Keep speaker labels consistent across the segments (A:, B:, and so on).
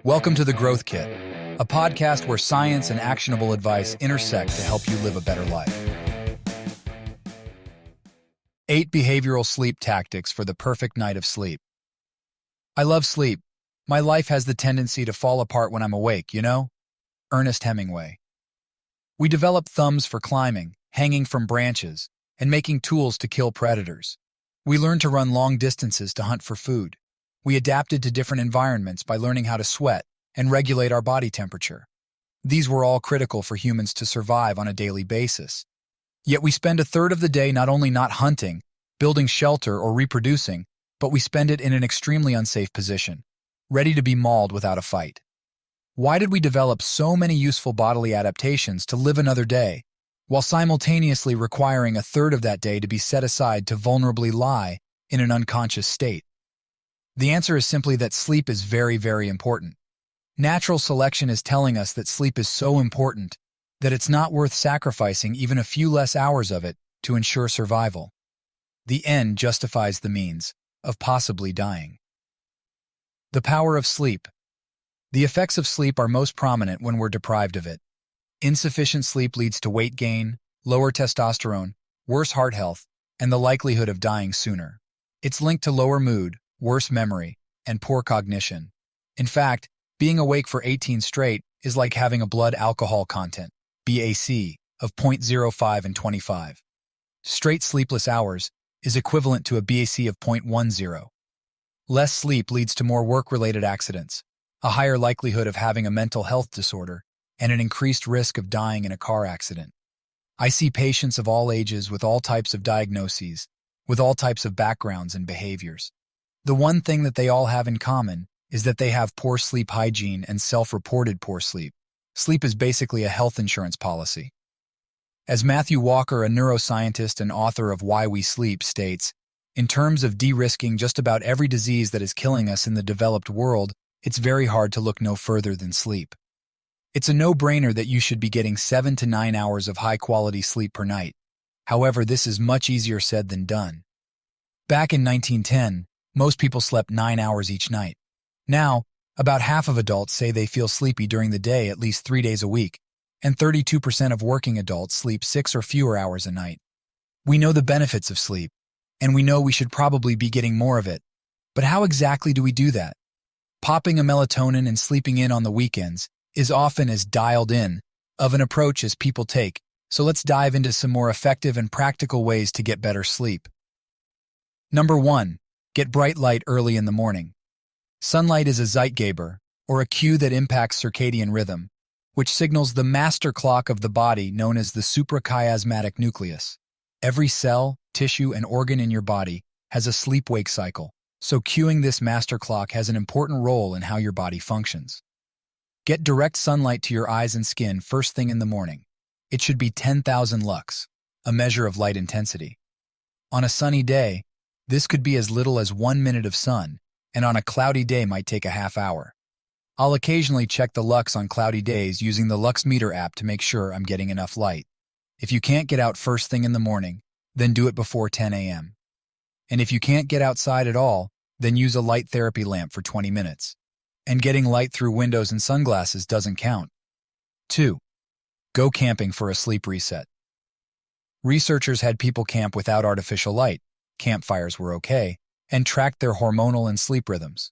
A: Welcome to The Growth Kit, a podcast where science and actionable advice intersect to help you live a better life. 8 behavioral sleep tactics for the perfect night of sleep. I love sleep. My life has the tendency to fall apart when I'm awake, you know? Ernest Hemingway. We developed thumbs for climbing, hanging from branches, and making tools to kill predators. We learned to run long distances to hunt for food. We adapted to different environments by learning how to sweat and regulate our body temperature. These were all critical for humans to survive on a daily basis. Yet we spend a third of the day not only not hunting, building shelter, or reproducing, but we spend it in an extremely unsafe position, ready to be mauled without a fight. Why did we develop so many useful bodily adaptations to live another day, while simultaneously requiring a third of that day to be set aside to vulnerably lie in an unconscious state? The answer is simply that sleep is very, very important. Natural selection is telling us that sleep is so important that it's not worth sacrificing even a few less hours of it to ensure survival. The end justifies the means of possibly dying. The power of sleep. The effects of sleep are most prominent when we're deprived of it. Insufficient sleep leads to weight gain, lower testosterone, worse heart health, and the likelihood of dying sooner. It's linked to lower mood, worse memory, and poor cognition. In fact, being awake for 18 straight is like having a blood alcohol content, BAC, of 0.05 and 25. Straight sleepless hours is equivalent to a BAC of 0.10. Less sleep leads to more work-related accidents, a higher likelihood of having a mental health disorder, and an increased risk of dying in a car accident. I see patients of all ages with all types of diagnoses, with all types of backgrounds and behaviors. The one thing that they all have in common is that they have poor sleep hygiene and self-reported poor sleep. Sleep is basically a health insurance policy. As Matthew Walker, a neuroscientist and author of Why We Sleep, states, in terms of de-risking just about every disease that is killing us in the developed world, it's very hard to look no further than sleep. It's a no-brainer that you should be getting 7 to 9 hours of high-quality sleep per night. However, this is much easier said than done. Back in 1910, most people slept 9 hours each night. Now, about half of adults say they feel sleepy during the day at least 3 days a week, and 32% of working adults sleep 6 or fewer hours a night. We know the benefits of sleep, and we know we should probably be getting more of it. But how exactly do we do that? Popping a melatonin and sleeping in on the weekends is often as dialed in of an approach as people take, so let's dive into some more effective and practical ways to get better sleep. Number 1. Get bright light early in the morning. Sunlight is a Zeitgeber, or a cue that impacts circadian rhythm, which signals the master clock of the body known as the suprachiasmatic nucleus. Every cell, tissue, and organ in your body has a sleep-wake cycle, so cueing this master clock has an important role in how your body functions. Get direct sunlight to your eyes and skin first thing in the morning. It should be 10,000 lux, a measure of light intensity. On a sunny day, this could be as little as 1 minute of sun, and on a cloudy day might take a half hour. I'll occasionally check the lux on cloudy days using the Lux Meter app to make sure I'm getting enough light. If you can't get out first thing in the morning, then do it before 10 a.m. And if you can't get outside at all, then use a light therapy lamp for 20 minutes. And getting light through windows and sunglasses doesn't count. 2. Go camping for a sleep reset. Researchers had people camp without artificial light, campfires were okay, and tracked their hormonal and sleep rhythms.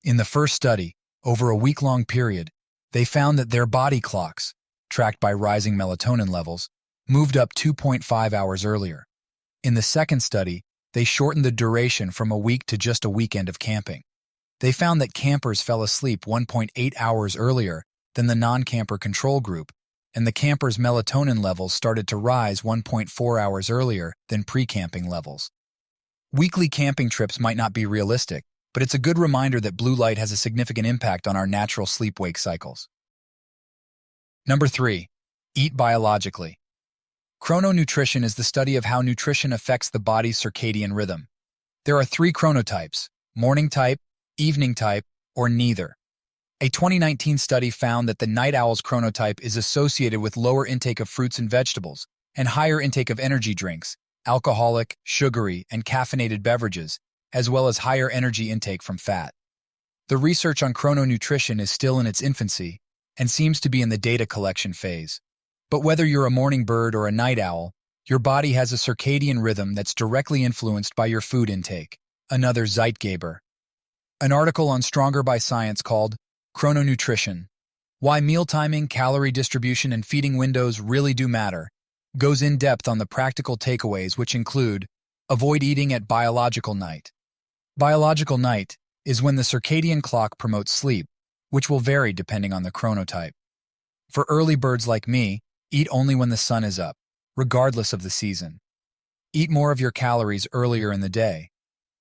A: In the first study, over a week-long period, they found that their body clocks, tracked by rising melatonin levels, moved up 2.5 hours earlier. In the second study, they shortened the duration from a week to just a weekend of camping. They found that campers fell asleep 1.8 hours earlier than the non-camper control group, and the campers' melatonin levels started to rise 1.4 hours earlier than pre-camping levels. Weekly camping trips might not be realistic, but it's a good reminder that blue light has a significant impact on our natural sleep-wake cycles. Number 3. Eat biologically. Chrononutrition is the study of how nutrition affects the body's circadian rhythm. There are 3 chronotypes: morning type, evening type, or neither. A 2019 study found that the night owl's chronotype is associated with lower intake of fruits and vegetables and higher intake of energy drinks, alcoholic, sugary, and caffeinated beverages, as well as higher energy intake from fat. The research on chrononutrition is still in its infancy and seems to be in the data collection phase. But whether you're a morning bird or a night owl, your body has a circadian rhythm that's directly influenced by your food intake. Another Zeitgeber. An article on Stronger by Science called Chrononutrition: Why Meal Timing, Calorie Distribution, and Feeding Windows Really Do Matter goes in depth on the practical takeaways, which include: avoid eating at biological night. Biological night is when the circadian clock promotes sleep, which will vary depending on the chronotype. For early birds like me, eat only when the sun is up, regardless of the season. Eat more of your calories earlier in the day.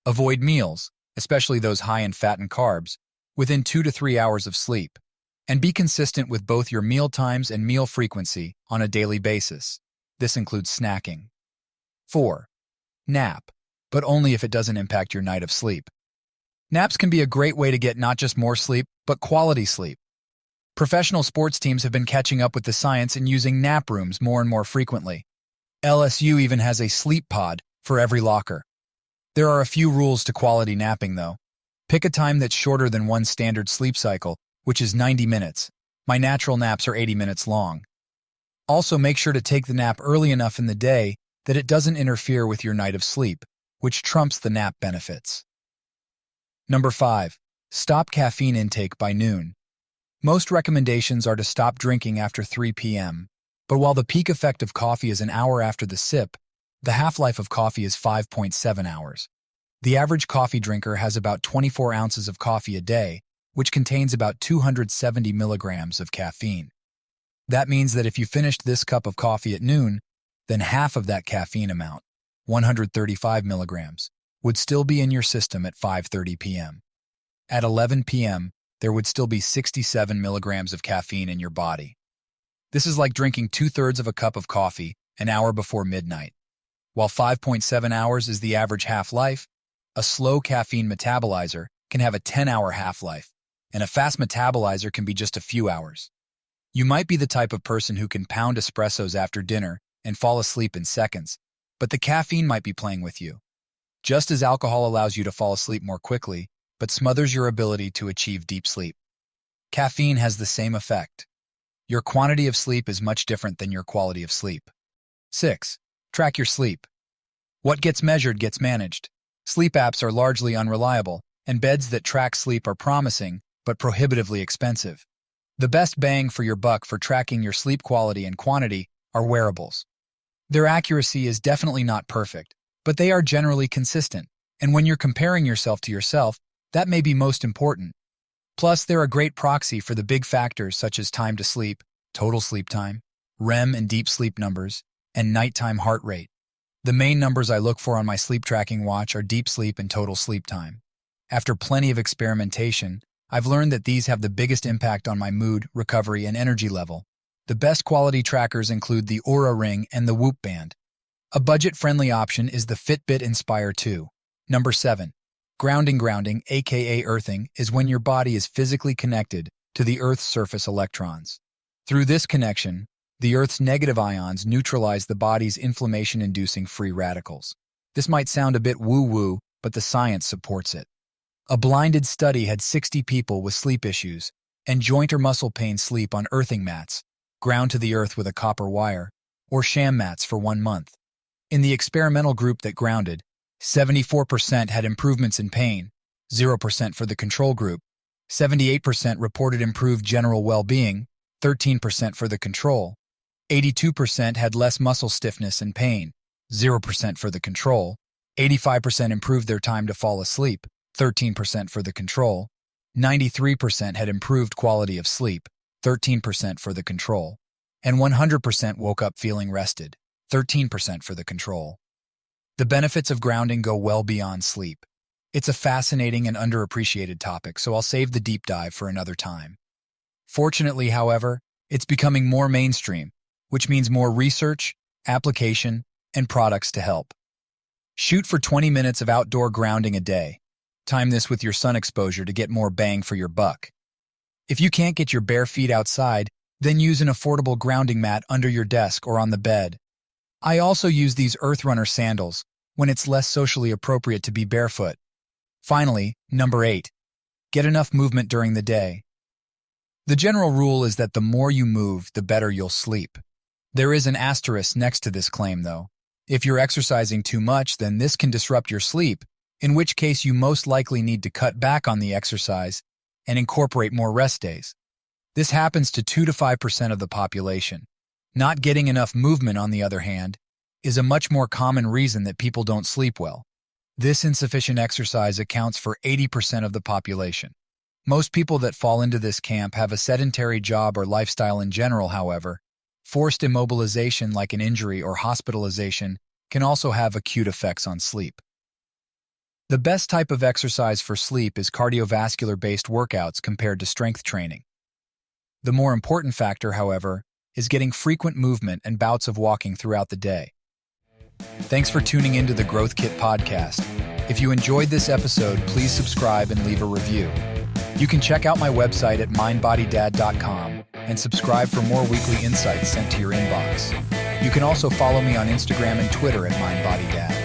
A: Avoid meals, especially those high in fat and carbs, within 2 to 3 hours of sleep. And be consistent with both your meal times and meal frequency on a daily basis. This includes snacking. 4. Nap, but only if it doesn't impact your night of sleep. Naps can be a great way to get not just more sleep, but quality sleep. Professional sports teams have been catching up with the science and using nap rooms more and more frequently. LSU even has a sleep pod for every locker. There are a few rules to quality napping, though. Pick a time that's shorter than one standard sleep cycle, which is 90 minutes. My natural naps are 80 minutes long. Also, make sure to take the nap early enough in the day that it doesn't interfere with your night of sleep, which trumps the nap benefits. Number 5. Stop caffeine intake by noon. Most recommendations are to stop drinking after 3 p.m., but while the peak effect of coffee is an hour after the sip, the half-life of coffee is 5.7 hours. The average coffee drinker has about 24 ounces of coffee a day, which contains about 270 milligrams of caffeine. That means that if you finished this cup of coffee at noon, then half of that caffeine amount, 135 milligrams, would still be in your system at 5:30 p.m. At 11 p.m., there would still be 67 milligrams of caffeine in your body. This is like drinking 2/3 of a cup of coffee an hour before midnight. While 5.7 hours is the average half-life, a slow caffeine metabolizer can have a 10-hour half-life, and a fast metabolizer can be just a few hours. You might be the type of person who can pound espressos after dinner and fall asleep in seconds, but the caffeine might be playing with you. Just as alcohol allows you to fall asleep more quickly, but smothers your ability to achieve deep sleep, caffeine has the same effect. Your quantity of sleep is much different than your quality of sleep. 6. Track your sleep. What gets measured gets managed. Sleep apps are largely unreliable, and beds that track sleep are promising, but prohibitively expensive. The best bang for your buck for tracking your sleep quality and quantity are wearables. Their accuracy is definitely not perfect, but they are generally consistent, and when you're comparing yourself to yourself, that may be most important. Plus, they're a great proxy for the big factors such as time to sleep, total sleep time, REM and deep sleep numbers, and nighttime heart rate. The main numbers I look for on my sleep tracking watch are deep sleep and total sleep time. After plenty of experimentation, I've learned that these have the biggest impact on my mood, recovery, and energy level. The best quality trackers include the Oura Ring and the Whoop Band. A budget-friendly option is the Fitbit Inspire 2. Number 7. Grounding, aka earthing, is when your body is physically connected to the Earth's surface electrons. Through this connection, the Earth's negative ions neutralize the body's inflammation-inducing free radicals. This might sound a bit woo-woo, but the science supports it. A blinded study had 60 people with sleep issues and joint or muscle pain sleep on earthing mats, ground to the earth with a copper wire, or sham mats for 1 month. In the experimental group that grounded, 74% had improvements in pain, 0% for the control group, 78% reported improved general well-being, 13% for the control, 82% had less muscle stiffness and pain, 0% for the control, 85% improved their time to fall asleep, 13% for the control, 93% had improved quality of sleep, 13% for the control, and 100% woke up feeling rested, 13% for the control. The benefits of grounding go well beyond sleep. It's a fascinating and underappreciated topic, so I'll save the deep dive for another time. Fortunately, however, it's becoming more mainstream, which means more research, application, and products to help. Shoot for 20 minutes of outdoor grounding a day. Time this with your sun exposure to get more bang for your buck. If you can't get your bare feet outside, then use an affordable grounding mat under your desk or on the bed. I also use these Earthrunner sandals when it's less socially appropriate to be barefoot. Finally, number 8. Get enough movement during the day. The general rule is that the more you move, the better you'll sleep. There is an asterisk next to this claim, though. If you're exercising too much, then this can disrupt your sleep, in which case you most likely need to cut back on the exercise and incorporate more rest days. This happens to 2 to 5% of the population. Not getting enough movement, on the other hand, is a much more common reason that people don't sleep well. This insufficient exercise accounts for 80% of the population. Most people that fall into this camp have a sedentary job or lifestyle in general, however. Forced immobilization like an injury or hospitalization can also have acute effects on sleep. The best type of exercise for sleep is cardiovascular-based workouts compared to strength training. The more important factor, however, is getting frequent movement and bouts of walking throughout the day. Thanks for tuning into the Growth Kit podcast. If you enjoyed this episode, please subscribe and leave a review. You can check out my website at MindBodyDad.com and subscribe for more weekly insights sent to your inbox. You can also follow me on Instagram and Twitter at MindBodyDad.